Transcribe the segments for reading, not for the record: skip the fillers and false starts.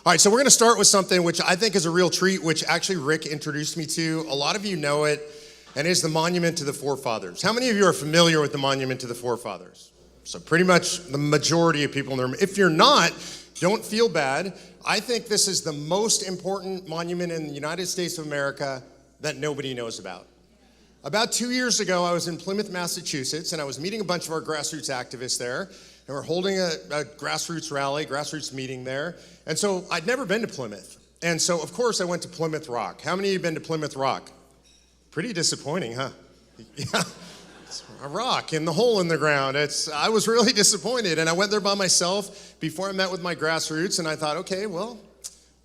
All right, so we're going to start with something which I think is a real treat, which actually Rick introduced me to. A lot of you know it, and it's the Monument to the Forefathers. How many of you are familiar with the Monument to the Forefathers? So pretty much the majority of people in the room. If you're not, don't feel bad. I think this is the most important monument in the United States of America that nobody knows about. About 2 years ago, I was in Plymouth, Massachusetts, and I was meeting a bunch of our grassroots activists there. And we're holding a grassroots rally, grassroots meeting there. And so I'd never been to Plymouth. And so, of course, I went to Plymouth Rock. How many of you have been to Plymouth Rock? Pretty disappointing, huh? Yeah, it's a rock in the hole in the ground. I was really disappointed. And I went there by myself before I met with my grassroots. And I thought, okay, well,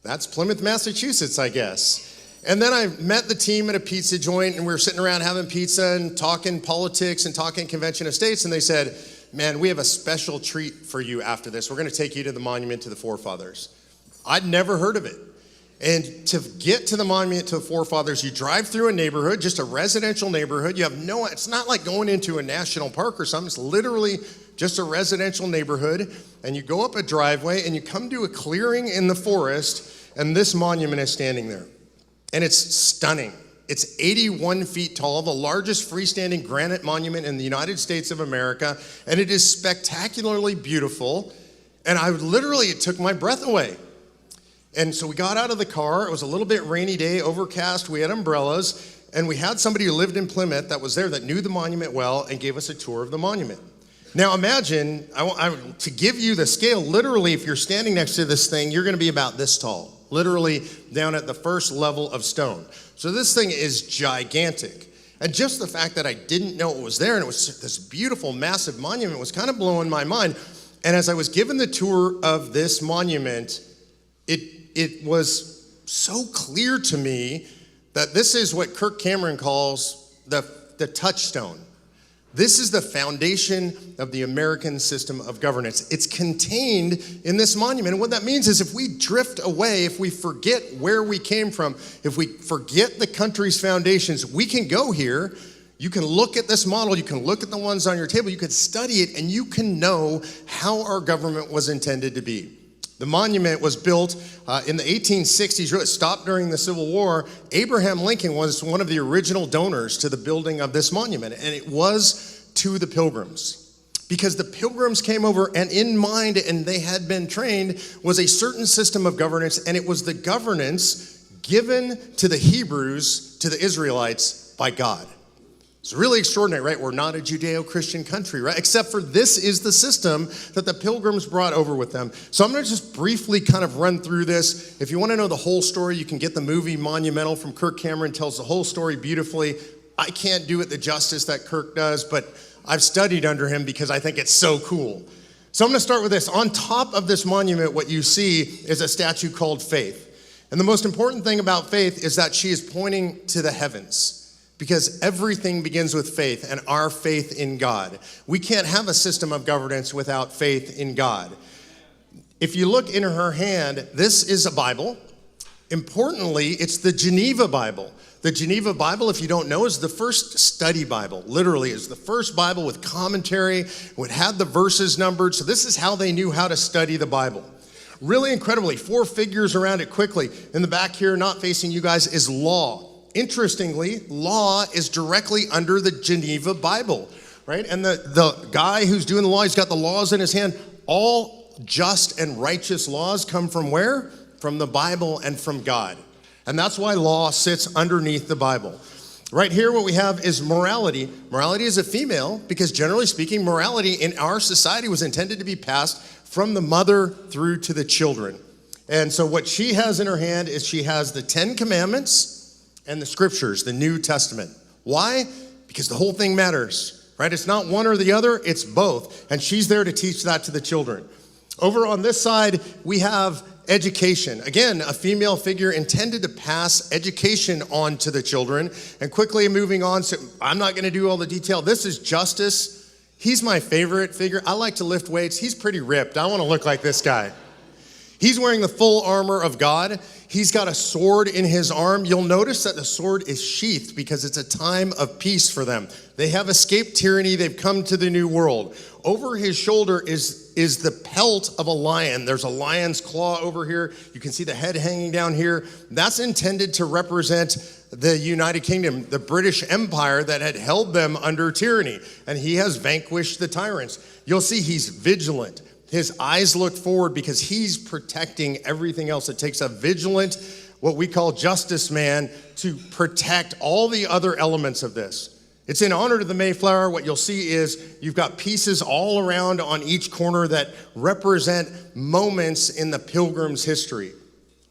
that's Plymouth, Massachusetts, I guess. And then I met the team at a pizza joint, and we were sitting around having pizza and talking politics and talking convention of states. And they said, man, we have a special treat for you after this. We're going to take you to the Monument to the Forefathers. I'd never heard of it. And to get to the Monument to the Forefathers, you drive through a neighborhood, just a residential neighborhood. It's not like going into a national park or something. It's literally just a residential neighborhood. And you go up a driveway and you come to a clearing in the forest, and this monument is standing there. And it's stunning. It's 81 feet tall, the largest freestanding granite monument in the United States of America, and it is spectacularly beautiful. And it took my breath away. And so we got out of the car. It was a little bit rainy day, overcast. We had umbrellas, and we had somebody who lived in Plymouth that was there that knew the monument well and gave us a tour of the monument. Now imagine, to give you the scale, literally if you're standing next to this thing, you're going to be about this tall, literally down at the first level of stone. So this thing is gigantic. And just the fact that I didn't know it was there and it was this beautiful, massive monument was kind of blowing my mind. And as I was given the tour of this monument, it was so clear to me that this is what Kirk Cameron calls the touchstone. This is the foundation of the American system of governance. It's contained in this monument. And what that means is if we drift away, if we forget where we came from, if we forget the country's foundations, we can go here. You can look at this model. You can look at the ones on your table. You can study it, and you can know how our government was intended to be. The monument was built in the 1860s, really stopped during the Civil War. Abraham Lincoln was one of the original donors to the building of this monument, and it was to the Pilgrims. Because the Pilgrims came over, and in mind, and they had been trained, was a certain system of governance, and it was the governance given to the Hebrews, to the Israelites, by God. It's really extraordinary, right? We're not a Judeo-Christian country, right? Except for this is the system that the Pilgrims brought over with them. So I'm going to just briefly kind of run through this. If you want to know the whole story, you can get the movie Monumental from Kirk Cameron. Tells the whole story beautifully. I can't do it the justice that Kirk does, but I've studied under him because I think it's so cool. So I'm going to start with this. On top of this monument, what you see is a statue called Faith. And the most important thing about Faith is that she is pointing to the heavens. Because everything begins with faith and our faith in God. We can't have a system of governance without faith in God. If you look in her hand, this is a Bible. Importantly, it's the Geneva Bible. The Geneva Bible, if you don't know, is the first study Bible. Literally, is the first Bible with commentary. It had the verses numbered. So this is how they knew how to study the Bible. Really incredibly, 4 figures around it quickly. In the back here, not facing you guys, is law. Interestingly, law is directly under the Geneva Bible, right? And the guy who's doing the law, he's got the laws in his hand. All just and righteous laws come from where? From the Bible and from God. And that's why law sits underneath the Bible. Right here, what we have is morality. Morality is a female because generally speaking, morality in our society was intended to be passed from the mother through to the children. And so what she has in her hand is she has the 10 Commandments and the scriptures, the New Testament. Why? Because the whole thing matters, right? It's not one or the other, it's both. And she's there to teach that to the children. Over on this side, we have education. Again, a female figure intended to pass education on to the children. And quickly moving on, so I'm not gonna do all the detail. This is Justice. He's my favorite figure. I like to lift weights. He's pretty ripped. I wanna look like this guy. He's wearing the full armor of God. He's got a sword in his arm. You'll notice that the sword is sheathed because it's a time of peace for them. They have escaped tyranny. They've come to the new world. Over his shoulder is the pelt of a lion. There's a lion's claw over here. You can see the head hanging down here. That's intended to represent the United Kingdom, the British Empire that had held them under tyranny. And he has vanquished the tyrants. You'll see he's vigilant. His eyes look forward because he's protecting everything else. It takes a vigilant, what we call justice man, to protect all the other elements of this. It's in honor to the Mayflower. What you'll see is you've got pieces all around on each corner that represent moments in the Pilgrim's history.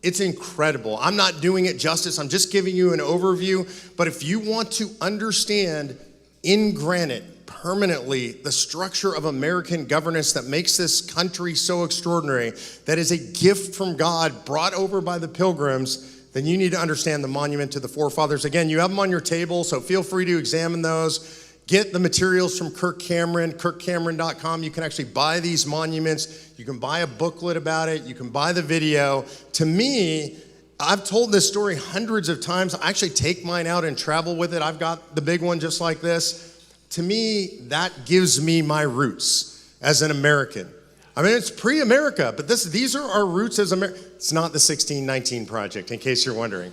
It's incredible. I'm not doing it justice. I'm just giving you an overview. But if you want to understand in granite, permanently, the structure of American governance that makes this country so extraordinary, that is a gift from God brought over by the Pilgrims, then you need to understand the monument to the forefathers. Again, you have them on your table, so feel free to examine those. Get the materials from Kirk Cameron, kirkcameron.com. You can actually buy these monuments. You can buy a booklet about it. You can buy the video. To me, I've told this story hundreds of times. I actually take mine out and travel with it. I've got the big one just like this. To me, that gives me my roots as an American. I mean, it's pre-America, but these are our roots as America. It's not the 1619 Project, in case you're wondering.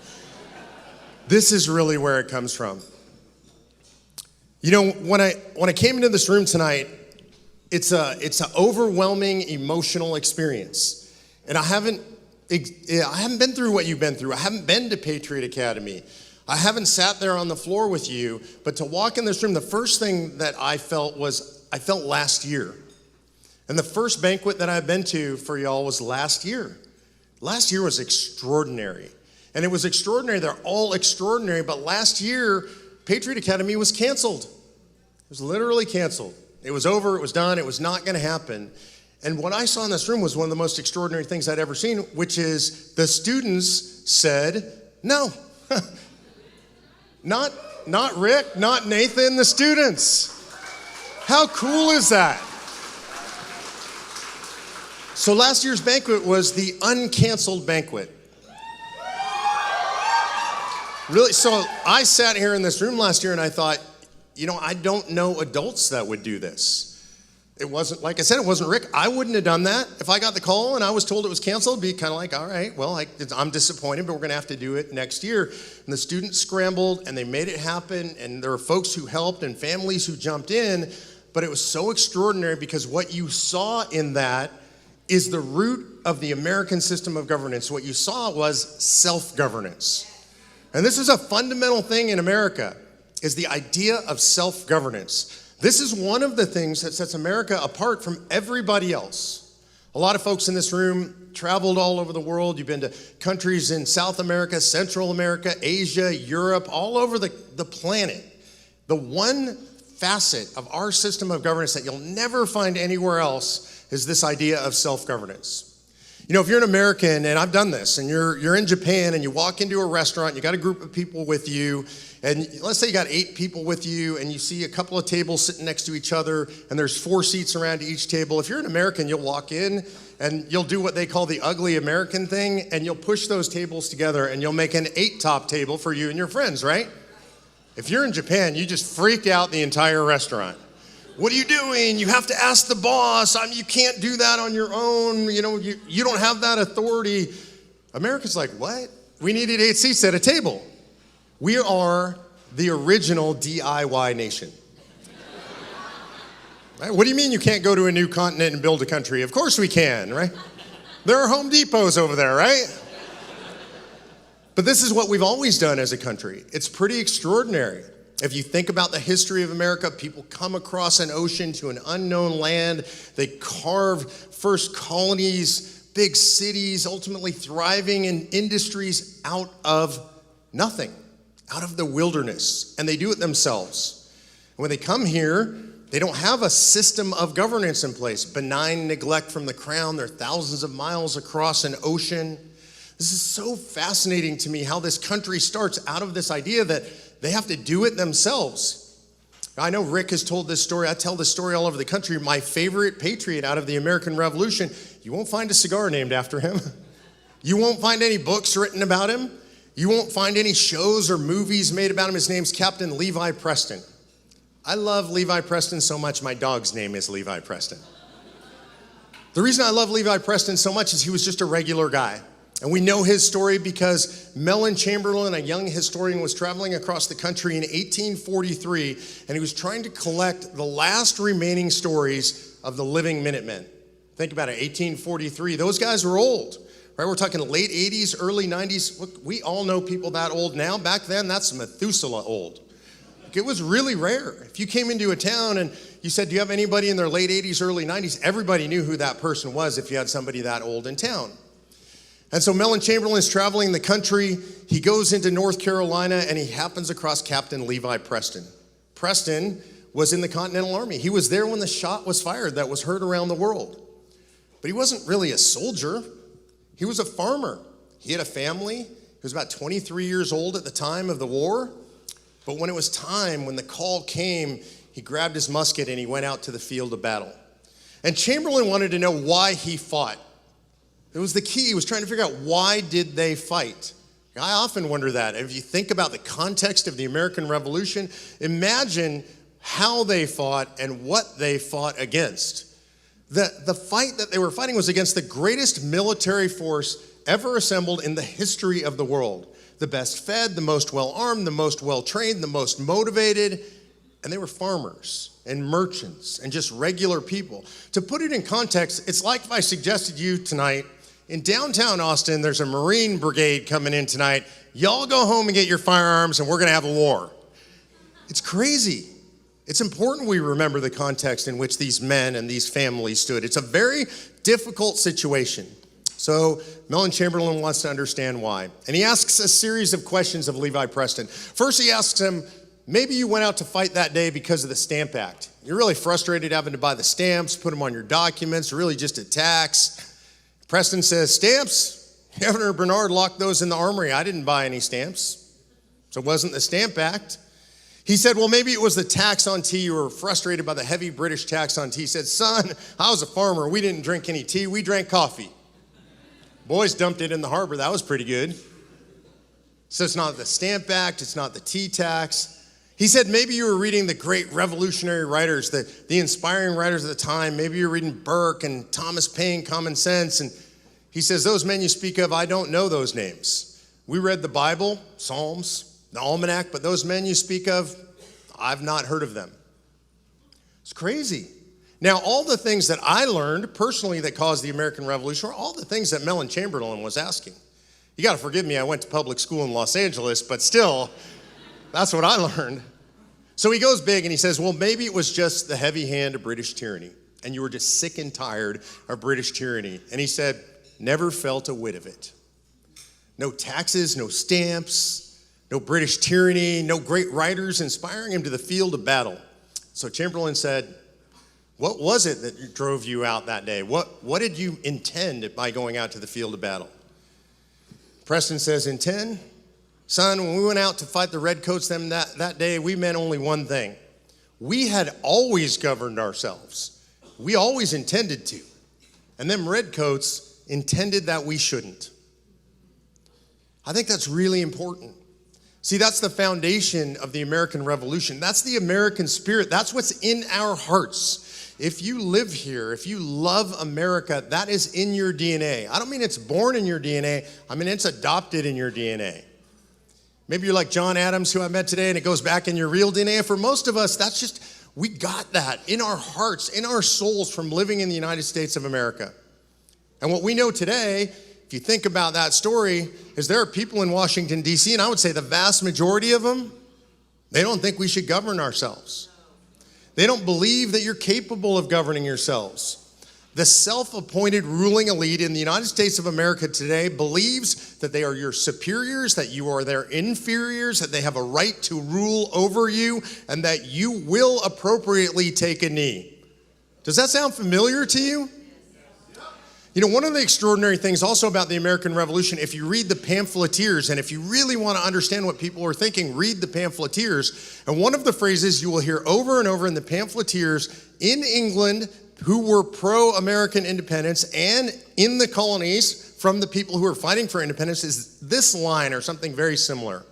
This is really where it comes from. You know, when I came into this room tonight, it's an overwhelming emotional experience. And I haven't been through what you've been through. I haven't been to Patriot Academy. I haven't sat there on the floor with you, but to walk in this room, the first thing that I felt was, I felt last year. And the first banquet that I've been to for y'all was last year. Last year was extraordinary. And it was extraordinary. They're all extraordinary, but last year, Patriot Academy was canceled. It was literally canceled. It was over, it was done, it was not gonna happen. And what I saw in this room was one of the most extraordinary things I'd ever seen, which is the students said, no. Not Rick, not Nathan, the students. How cool is that? So last year's banquet was the uncanceled banquet. Really, so I sat here in this room last year and I thought, you know, I don't know adults that would do this. It wasn't, like I said, it wasn't Rick. I wouldn't have done that. If I got the call and I was told it was canceled, it'd be kind of like, all right, well, I'm disappointed, but we're going to have to do it next year. And the students scrambled and they made it happen. And there were folks who helped and families who jumped in. But it was so extraordinary because what you saw in that is the root of the American system of governance. What you saw was self-governance. And this is a fundamental thing in America, is the idea of self-governance. This is one of the things that sets America apart from everybody else. A lot of folks in this room traveled all over the world. You've been to countries in South America, Central America, Asia, Europe, all over the planet. The one facet of our system of governance that you'll never find anywhere else is this idea of self-governance. You know, if you're an American, and I've done this, and you're in Japan and you walk into a restaurant, you got a group of people with you, and let's say you got 8 people with you, and you see a couple of tables sitting next to each other, and there's 4 seats around each table. If you're an American, you'll walk in, and you'll do what they call the ugly American thing, and you'll push those tables together, and you'll make an 8-top table for you and your friends, right? If you're in Japan, you just freak out the entire restaurant. What are you doing? You have to ask the boss. You can't do that on your own. You know, you don't have that authority. America's like, what? We needed 8 seats at a table. We are the original DIY nation. Right? What do you mean you can't go to a new continent and build a country? Of course we can, right? There are Home Depots over there, right? But this is what we've always done as a country. It's pretty extraordinary. If you think about the history of America, people come across an ocean to an unknown land. They carve first colonies, big cities, ultimately thriving in industries out of nothing, out of the wilderness. And they do it themselves. And when they come here, they don't have a system of governance in place. Benign neglect from the crown. They're thousands of miles across an ocean. This is so fascinating to me how this country starts out of this idea that they have to do it themselves. I know Rick has told this story. I tell this story all over the country. My favorite patriot out of the American Revolution, you won't find a cigar named after him. You won't find any books written about him. You won't find any shows or movies made about him. His name's Captain Levi Preston. I love Levi Preston so much, my dog's name is Levi Preston. The reason I love Levi Preston so much is he was just a regular guy. And we know his story because Mellon Chamberlain, a young historian, was traveling across the country in 1843, and he was trying to collect the last remaining stories of the living Minutemen. Think about it, 1843. Those guys were old, right? We're talking late 80s, early 90s. Look, we all know people that old now. Back then, that's Methuselah old. It was really rare. If you came into a town and you said, do you have anybody in their late 80s, early 90s? Everybody knew who that person was if you had somebody that old in town. And so Mellon Chamberlain is traveling the country. He goes into North Carolina and he happens across Captain Levi Preston. Preston was in the Continental Army. He was there when the shot was fired that was heard around the world. But he wasn't really a soldier. He was a farmer. He had a family. He was about 23 years old at the time of the war. But when it was time, when the call came, he grabbed his musket and he went out to the field of battle. And Chamberlain wanted to know why he fought. It was the key. He was trying to figure out, why did they fight? I often wonder that. If you think about the context of the American Revolution, imagine how they fought and what they fought against. The fight that they were fighting was against the greatest military force ever assembled in the history of the world. The best fed, the most well-armed, the most well-trained, the most motivated, and they were farmers and merchants and just regular people. To put it in context, it's like if I suggested you tonight, in downtown Austin, there's a Marine brigade coming in tonight. Y'all go home and get your firearms and we're gonna have a war. It's crazy. It's important we remember the context in which these men and these families stood. It's a very difficult situation. So Mellon Chamberlain wants to understand why. And he asks a series of questions of Levi Preston. First, he asks him, maybe you went out to fight that day because of the Stamp Act. You're really frustrated having to buy the stamps, put them on your documents, really just a tax. Preston says, stamps? Governor Bernard locked those in the armory. I didn't buy any stamps. So it wasn't the Stamp Act. He said, well, maybe it was the tax on tea. You were frustrated by the heavy British tax on tea. He said, son, I was a farmer. We didn't drink any tea. We drank coffee. Boys dumped it in the harbor. That was pretty good. So it's not the Stamp Act. It's not the tea tax. He said, maybe you were reading the great revolutionary writers, the inspiring writers of the time. Maybe you're reading Burke and Thomas Paine, Common Sense. And he says, those men you speak of, I don't know those names. We read the Bible, Psalms, the Almanac, but those men you speak of, I've not heard of them. It's crazy. Now, all the things that I learned personally that caused the American Revolution were all the things that Mellon Chamberlain was asking. You got to forgive me, I went to public school in Los Angeles, but still, that's what I learned. So he goes big and he says, well, maybe it was just the heavy hand of British tyranny, and you were just sick and tired of British tyranny. And he said, never felt a whit of it. No taxes, no stamps, no British tyranny, no great writers inspiring him to the field of battle. So Chamberlain said, what was it that drove you out that day? What did you intend by going out to the field of battle? Preston says, intend? Son, when we went out to fight the redcoats that day, we meant only one thing. We had always governed ourselves. We always intended to. And them redcoats intended that we shouldn't. I think that's really important. See, that's the foundation of the American Revolution. That's the American spirit. That's what's in our hearts. If you live here, if you love America, that is in your DNA. I don't mean it's born in your DNA. I mean it's adopted in your DNA. Maybe you're like John Adams, who I met today, and it goes back in your real DNA. For most of us, that's just, we got that in our hearts, in our souls from living in the United States of America. And what we know today, if you think about that story, is there are people in Washington, D.C., and I would say the vast majority of them, they don't think we should govern ourselves. They don't believe that you're capable of governing yourselves. The self-appointed ruling elite in the United States of America today believes that they are your superiors, that you are their inferiors, that they have a right to rule over you, and that you will appropriately take a knee. Does that sound familiar to you? You know, one of the extraordinary things also about the American Revolution, if you read the pamphleteers, and if you really want to understand what people are thinking, read the pamphleteers. And one of the phrases you will hear over and over in the pamphleteers in England, who were pro-American independence, and in the colonies from the people who are fighting for independence is this line or something very similar.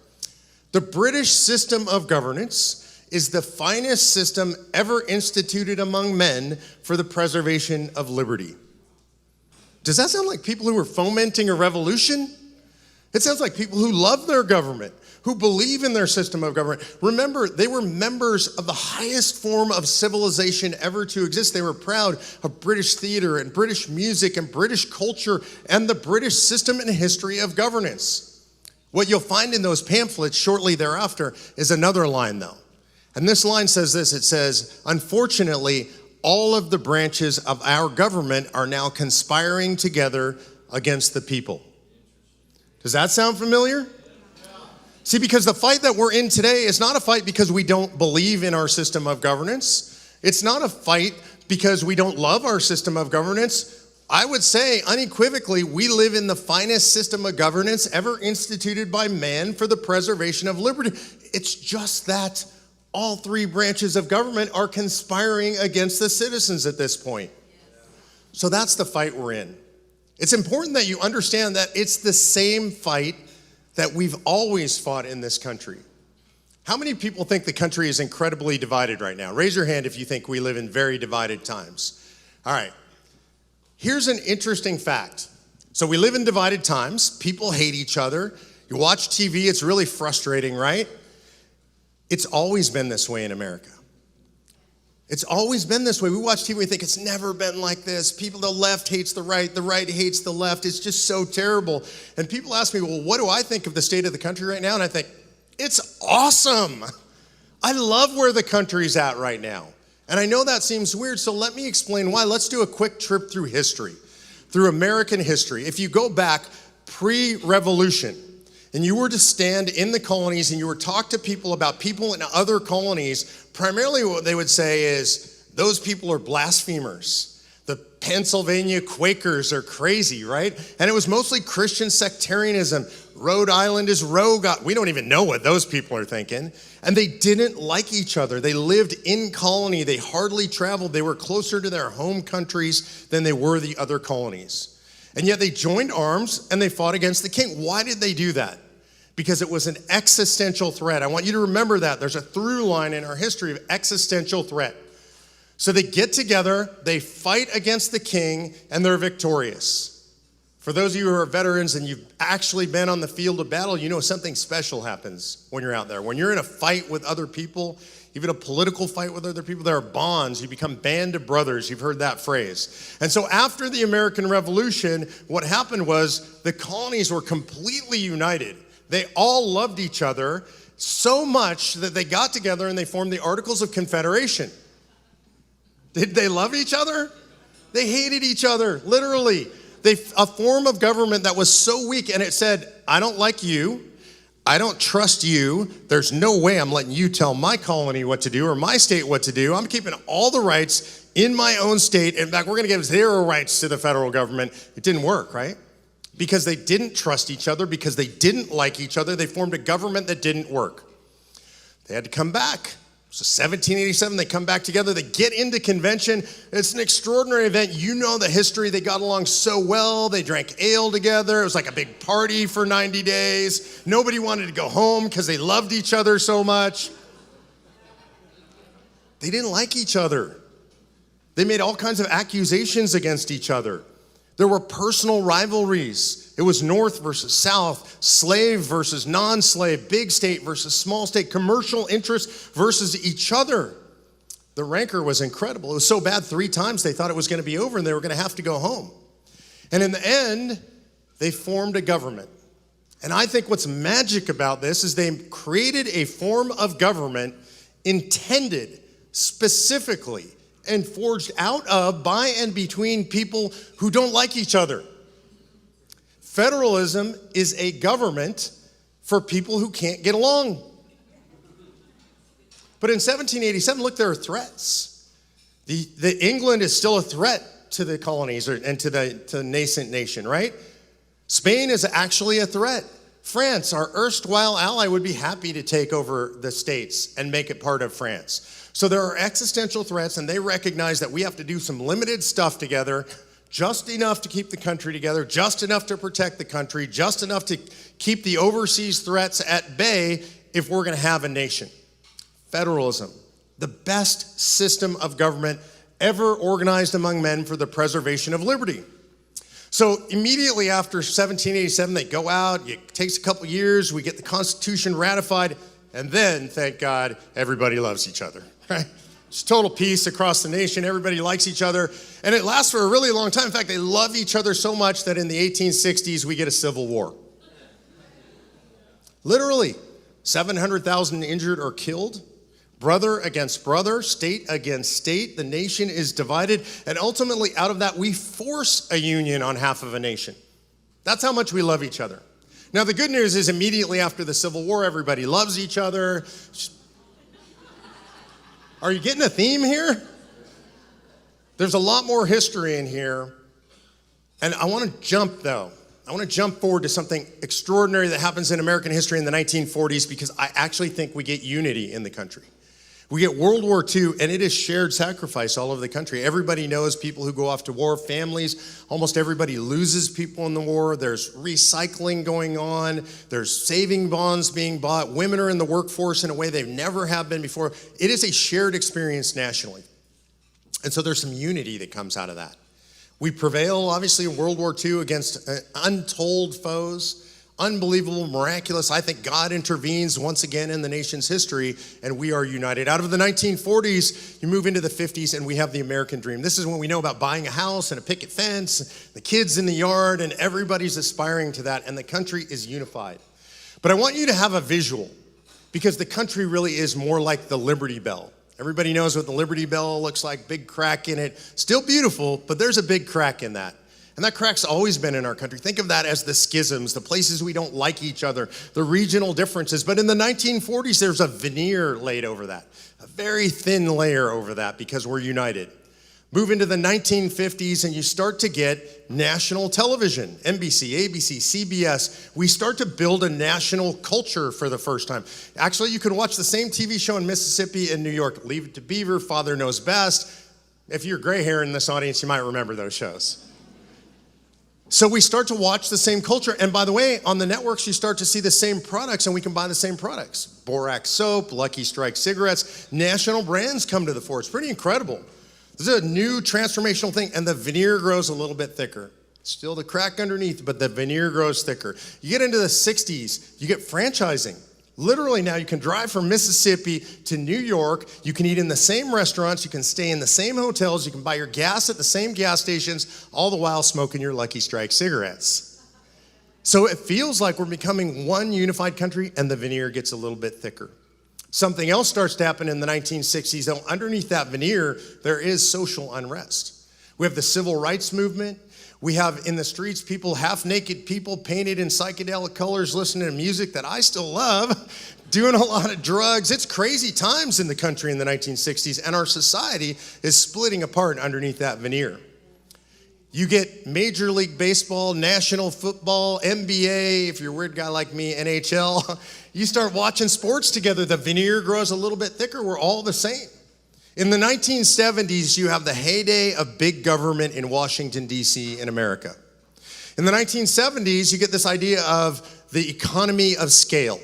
The British system of governance is the finest system ever instituted among men for the preservation of liberty. Does that sound like people who are fomenting a revolution? It sounds like people who love their government, who believe in their system of government. Remember, they were members of the highest form of civilization ever to exist. They were proud of British theater and British music and British culture and the British system and history of governance. What you'll find in those pamphlets shortly thereafter is another line, though. And this line says this, it says, unfortunately, all of the branches of our government are now conspiring together against the people. Does that sound familiar? See, because the fight that we're in today is not a fight because we don't believe in our system of governance. It's not a fight because we don't love our system of governance. I would say unequivocally, we live in the finest system of governance ever instituted by man for the preservation of liberty. It's just that all three branches of government are conspiring against the citizens at this point. So that's the fight we're in. It's important that you understand that it's the same fight that we've always fought in this country. How many people think the country is incredibly divided right now? Raise your hand if you think we live in very divided times. All right. Here's an interesting fact. So we live in divided times. People hate each other. You watch TV, it's really frustrating, right? It's always been this way in America. It's always been this way. We watch TV, we think it's never been like this. The left hates the right hates the left. It's just so terrible. And people ask me, well, what do I think of the state of the country right now? And I think, it's awesome. I love where the country's at right now. And I know that seems weird, so let me explain why. Let's do a quick trip through history, through American history. If you go back pre-revolution, and you were to stand in the colonies and you were talk to people about people in other colonies, primarily what they would say is, those people are blasphemers. The Pennsylvania Quakers are crazy, right? And it was mostly Christian sectarianism. Rhode Island is rogue. We don't even know what those people are thinking. And they didn't like each other. They lived in colony. They hardly traveled. They were closer to their home countries than they were the other colonies. And yet they joined arms and they fought against the king. Why did they do that? Because it was an existential threat. I want you to remember that. There's a through line in our history of existential threat. So they get together, they fight against the king, and they're victorious. For those of you who are veterans and you've actually been on the field of battle, you know something special happens when you're out there. When you're in a fight with other people, even a political fight with other people, there are bonds. You become band of brothers. You've heard that phrase. And so after the American Revolution, what happened was the colonies were completely united. They all loved each other so much that they got together and they formed the Articles of Confederation. Did they love each other? They hated each other, literally. A form of government that was so weak, and it said, I don't like you. I don't trust you. There's no way I'm letting you tell my colony what to do or my state what to do. I'm keeping all the rights in my own state. In fact, we're going to give zero rights to the federal government. It didn't work, right? Because they didn't trust each other, because they didn't like each other, they formed a government that didn't work. They had to come back. So 1787, they come back together, they get into convention. It's an extraordinary event. You know the history. They got along so well. They drank ale together. It was like a big party for 90 days. Nobody wanted to go home because they loved each other so much. They didn't like each other. They made all kinds of accusations against each other. There were personal rivalries. It was North versus South, slave versus non-slave, big state versus small state, commercial interests versus each other. The rancor was incredible. It was so bad 3 times they thought it was going to be over and they were going to have to go home. And in the end, they formed a government. And I think what's magic about this is they created a form of government intended specifically and forged out of, by, and between people who don't like each other. Federalism is a government for people who can't get along. But in 1787, look, there are threats. The England is still a threat to the colonies and to the nascent nation, right? Spain is actually a threat. France, our erstwhile ally, would be happy to take over the states and make it part of France. So there are existential threats, and they recognize that we have to do some limited stuff together just enough to keep the country together, just enough to protect the country, just enough to keep the overseas threats at bay if we're going to have a nation. Federalism, the best system of government ever organized among men for the preservation of liberty. So immediately after 1787, they go out, it takes a couple years, we get the Constitution ratified, and then, thank God, everybody loves each other, right? It's total peace across the nation, everybody likes each other, and it lasts for a really long time. In fact, they love each other so much that in the 1860s, we get a civil war. Literally, 700,000 injured or killed. Brother against brother, state against state, the nation is divided, and ultimately out of that, we force a union on half of a nation. That's how much we love each other. Now, the good news is immediately after the Civil War, everybody loves each other. Are you getting a theme here? There's a lot more history in here, and I want to jump, though. I want to jump forward to something extraordinary that happens in American history in the 1940s because I actually think we get unity in the country. We get World War II, and it is shared sacrifice all over the country. Everybody knows people who go off to war, families. Almost everybody loses people in the war. There's recycling going on. There's saving bonds being bought. Women are in the workforce in a way they never have been before. It is a shared experience nationally. And so there's some unity that comes out of that. We prevail, obviously, in World War II against untold foes. Unbelievable, miraculous. I think God intervenes once again in the nation's history, and we are united. Out of the 1940s, you move into the 50s, and we have the American dream. This is when we know about buying a house and a picket fence, the kids in the yard, and everybody's aspiring to that, and the country is unified. But I want you to have a visual, because the country really is more like the Liberty Bell. Everybody knows what the Liberty Bell looks like, big crack in it. Still beautiful, but there's a big crack in that. And that crack's always been in our country. Think of that as the schisms, the places we don't like each other, the regional differences. But in the 1940s, there's a veneer laid over that, a very thin layer over that because we're united. Move into the 1950s and you start to get national television, NBC, ABC, CBS. We start to build a national culture for the first time. Actually, you can watch the same TV show in Mississippi and New York, Leave It to Beaver, Father Knows Best. If you're gray hair in this audience, you might remember those shows. So we start to watch the same culture. And by the way, on the networks, you start to see the same products and we can buy the same products. Borax soap, Lucky Strike cigarettes, national brands come to the fore. It's pretty incredible. This is a new transformational thing, and the veneer grows a little bit thicker. Still the crack underneath, but the veneer grows thicker. You get into the 60s, you get franchising. Literally now you can drive from Mississippi to New York, you can eat in the same restaurants, you can stay in the same hotels, you can buy your gas at the same gas stations, all the while smoking your Lucky Strike cigarettes. So it feels like we're becoming one unified country, and the veneer gets a little bit thicker. Something else starts to happen in the 1960s, though. Underneath that veneer, there is social unrest. We have the civil rights movement. We have in the streets people, half-naked people painted in psychedelic colors, listening to music that I still love, doing a lot of drugs. It's crazy times in the country in the 1960s, and our society is splitting apart underneath that veneer. You get Major League Baseball, National Football, NBA, if you're a weird guy like me, NHL. You start watching sports together, the veneer grows a little bit thicker, we're all the same. In the 1970s, you have the heyday of big government in Washington, D.C. in America. In the 1970s, you get this idea of the economy of scale.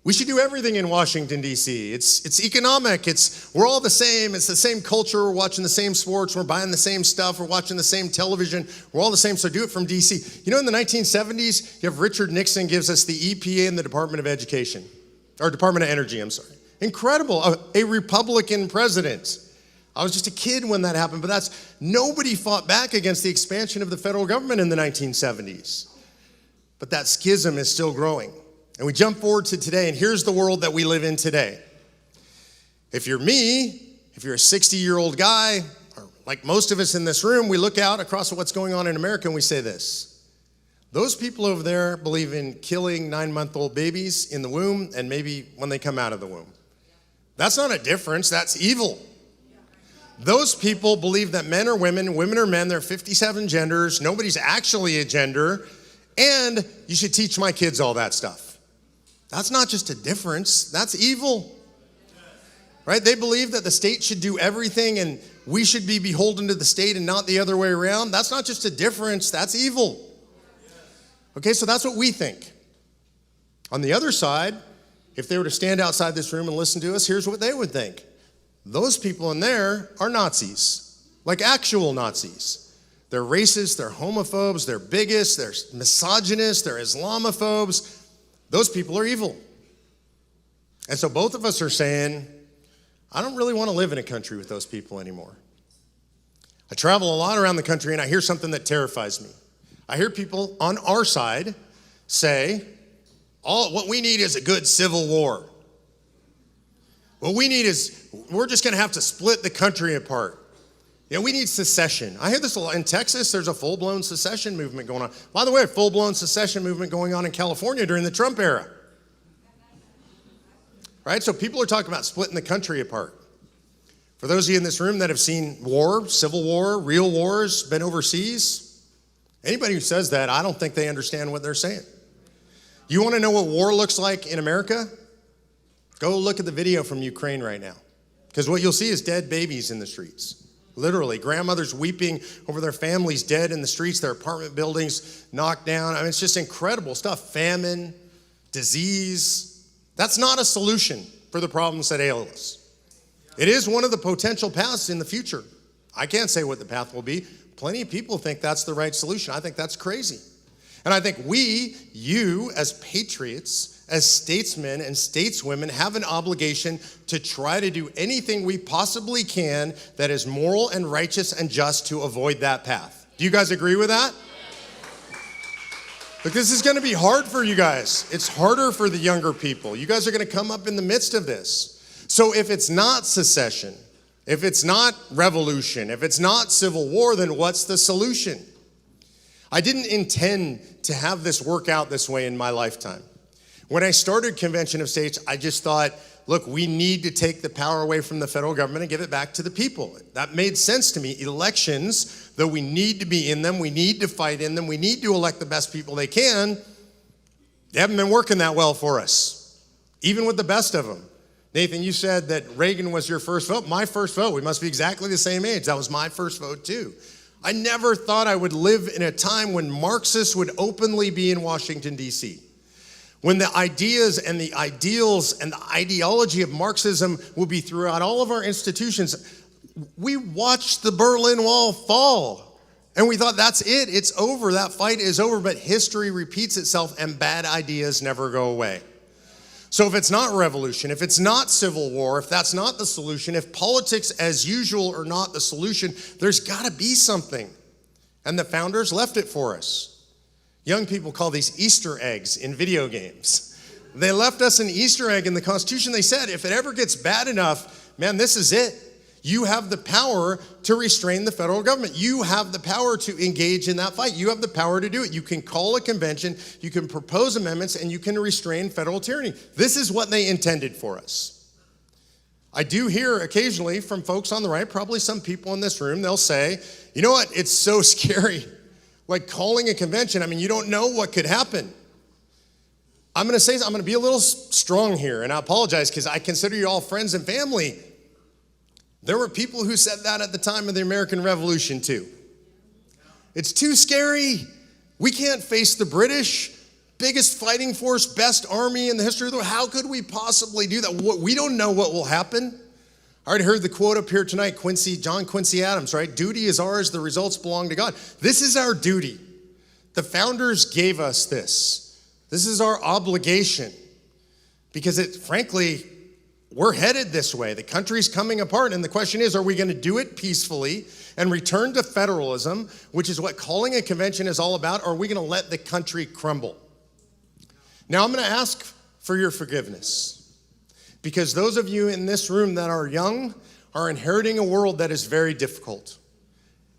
We should do everything in Washington, D.C. It's economic, we're all the same, it's the same culture, we're watching the same sports, we're buying the same stuff, we're watching the same television, we're all the same, so do it from D.C. You know, in the 1970s, you have Richard Nixon gives us the EPA and the Department of Education, or Department of Energy, I'm sorry. Incredible, a Republican president. I was just a kid when that happened, but nobody fought back against the expansion of the federal government in the 1970s. But that schism is still growing. And we jump forward to today, and here's the world that we live in today. If you're me, if you're a 60-year-old guy, or like most of us in this room, we look out across what's going on in America and we say this. Those people over there believe in killing 9-month-old babies in the womb and maybe when they come out of the womb. That's not a difference, that's evil. Those people believe that men are women, women are men, there are 57 genders, nobody's actually a gender, and you should teach my kids all that stuff. That's not just a difference, that's evil. Right? They believe that the state should do everything, and we should be beholden to the state and not the other way around. That's not just a difference, that's evil. Okay, so that's what we think. On the other side, if they were to stand outside this room and listen to us, here's what they would think. Those people in there are Nazis, like actual Nazis. They're racist, they're homophobes, they're bigots, they're misogynists, they're Islamophobes. Those people are evil. And so both of us are saying, I don't really want to live in a country with those people anymore. I travel a lot around the country and I hear something that terrifies me. I hear people on our side say, what we need is a good civil war. What we need is, we're just going to have to split the country apart. We need secession. I hear this a lot. In Texas, there's a full-blown secession movement going on. By the way, a full-blown secession movement going on in California during the Trump era. Right? So people are talking about splitting the country apart. For those of you in this room that have seen war, civil war, real wars, been overseas, anybody who says that, I don't think they understand what they're saying. You want to know what war looks like in America? Go look at the video from Ukraine right now. Because what you'll see is dead babies in the streets. Literally, grandmothers weeping over their families dead in the streets, their apartment buildings knocked down. I mean, it's just incredible stuff. Famine, disease. That's not a solution for the problems that ail us. It is one of the potential paths in the future. I can't say what the path will be. Plenty of people think that's the right solution. I think that's crazy. And I think you as patriots, as statesmen and stateswomen, have an obligation to try to do anything we possibly can that is moral and righteous and just to avoid that path. Do you guys agree with that? Look, this is going to be hard for you guys. It's harder for the younger people. You guys are going to come up in the midst of this. So if it's not secession, if it's not revolution, if it's not civil war, then what's the solution? I didn't intend to have this work out this way in my lifetime. When I started Convention of States, I just thought, look, we need to take the power away from the federal government and give it back to the people. That made sense to me. Elections, though we need to be in them, we need to fight in them, we need to elect the best people they can, they haven't been working that well for us, even with the best of them. Nathan, you said that Reagan was your first vote. My first vote. We must be exactly the same age. That was my first vote too. I never thought I would live in a time when Marxists would openly be in Washington, D.C., when the ideas and the ideals and the ideology of Marxism will be throughout all of our institutions. We watched the Berlin Wall fall, and we thought, that's it, it's over, that fight is over, but history repeats itself, and bad ideas never go away. So if it's not revolution, if it's not civil war, if that's not the solution, if politics as usual are not the solution, there's got to be something. And the founders left it for us. Young people call these Easter eggs in video games. They left us an Easter egg in the Constitution. They said, if it ever gets bad enough, man, this is it. You have the power to restrain the federal government. You have the power to engage in that fight. You have the power to do it. You can call a convention, you can propose amendments, and you can restrain federal tyranny. This is what they intended for us. I do hear occasionally from folks on the right, probably some people in this room, they'll say, you know what, it's so scary. Like calling a convention, I mean, you don't know what could happen. I'm going to be a little strong here, and I apologize because I consider you all friends and family. There were people who said that at the time of the American Revolution too. It's too scary. We can't face the British, biggest fighting force, best army in the history of the world. How could we possibly do that? We don't know what will happen. I already heard the quote up here tonight, John Quincy Adams, right? Duty is ours, the results belong to God. This is our duty. The founders gave us this. This is our obligation because frankly, we're headed this way. The country's coming apart, and the question is, are we going to do it peacefully and return to federalism, which is what calling a convention is all about, or are we going to let the country crumble? Now, I'm going to ask for your forgiveness. Because those of you in this room that are young are inheriting a world that is very difficult.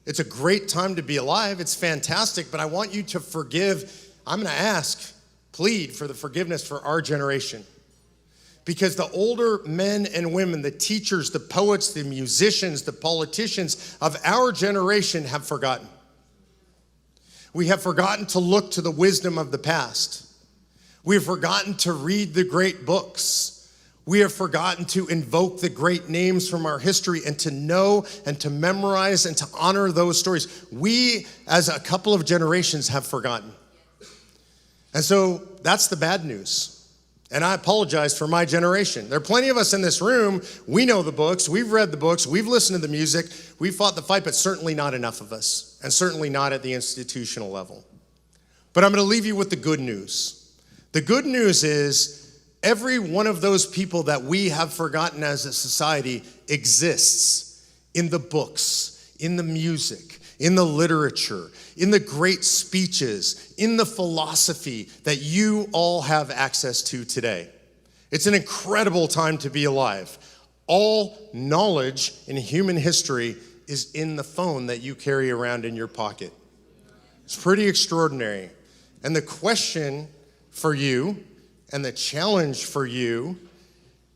It's a great time to be alive. It's fantastic, but I want you to forgive. I'm going to plead for the forgiveness for our generation. Because the older men and women, the teachers, the poets, the musicians, the politicians of our generation have forgotten. We have forgotten to look to the wisdom of the past. We have forgotten to read the great books. We have forgotten to invoke the great names from our history and to know and to memorize and to honor those stories. We, as a couple of generations, have forgotten. And so that's the bad news. And I apologize for my generation. There are plenty of us in this room. We know the books. We've read the books. We've listened to the music. We've fought the fight, but certainly not enough of us, and certainly not at the institutional level. But I'm going to leave you with the good news. The good news is every one of those people that we have forgotten as a society exists in the books, in the music, in the literature, in the great speeches, in the philosophy that you all have access to today. It's an incredible time to be alive. All knowledge in human history is in the phone that you carry around in your pocket. It's pretty extraordinary. And the question for you and the challenge for you,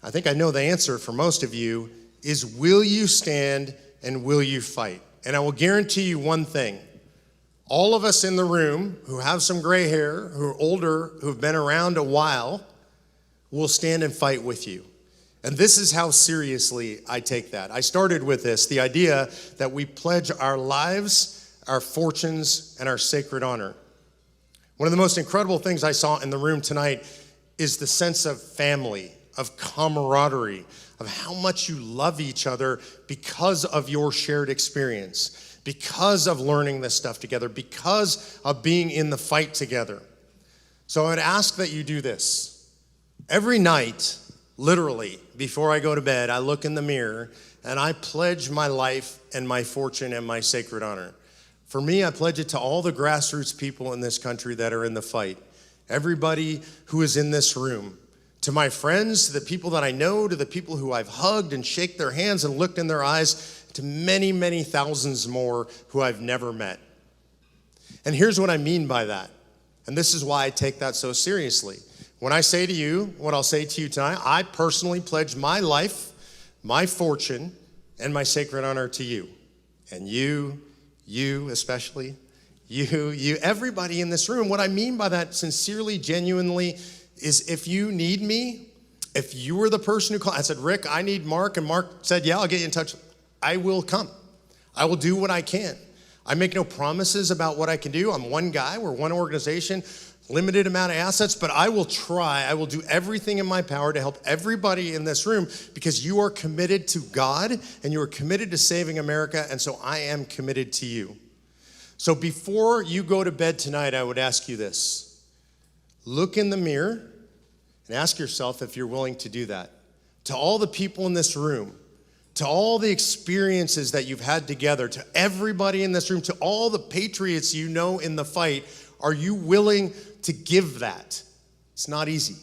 I think I know the answer for most of you, is will you stand and will you fight? And I will guarantee you one thing. All of us in the room who have some gray hair, who are older, who have been around a while, will stand and fight with you. And this is how seriously I take that. I started with this, the idea that we pledge our lives, our fortunes, and our sacred honor. One of the most incredible things I saw in the room tonight is the sense of family, of camaraderie, of how much you love each other because of your shared experience, because of learning this stuff together, because of being in the fight together. So I would ask that you do this. Every night, literally, before I go to bed, I look in the mirror and I pledge my life and my fortune and my sacred honor. For me, I pledge it to all the grassroots people in this country that are in the fight. Everybody who is in this room, to my friends, to the people that I know, to the people who I've hugged and shake their hands and looked in their eyes, to many, many thousands more who I've never met. And here's what I mean by that. And this is why I take that so seriously. When I say to you, what I'll say to you tonight, I personally pledge my life, my fortune, and my sacred honor to you. And you especially, you, everybody in this room. What I mean by that sincerely, genuinely, is if you need me, if you were the person who called, I said, Rick, I need Mark, and Mark said, yeah, I'll get you in touch. I will come. I will do what I can. I make no promises about what I can do. I'm one guy, we're one organization, limited amount of assets, but I will try. I will do everything in my power to help everybody in this room because you are committed to God and you are committed to saving America, and so I am committed to you. So before you go to bed tonight, I would ask you this. Look in the mirror and ask yourself if you're willing to do that. To all the people in this room, to all the experiences that you've had together, to everybody in this room, to all the patriots you know in the fight, are you willing to give that? It's not easy.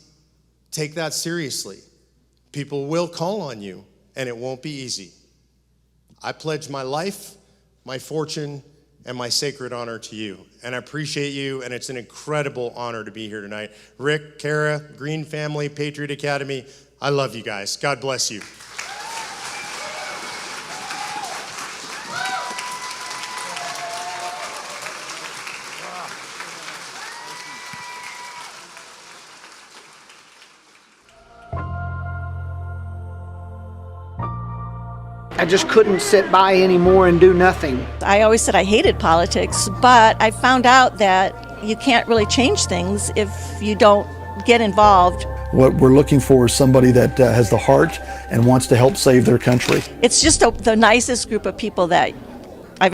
Take that seriously. People will call on you, and it won't be easy. I pledge my life, my fortune, and my sacred honor to you. And I appreciate you, and it's an incredible honor to be here tonight. Rick, Kara, Green Family, Patriot Academy, I love you guys. God bless you. I just couldn't sit by anymore and do nothing. I always said I hated politics, but I found out that you can't really change things if you don't get involved. What we're looking for is somebody that has the heart and wants to help save their country. It's just the nicest group of people that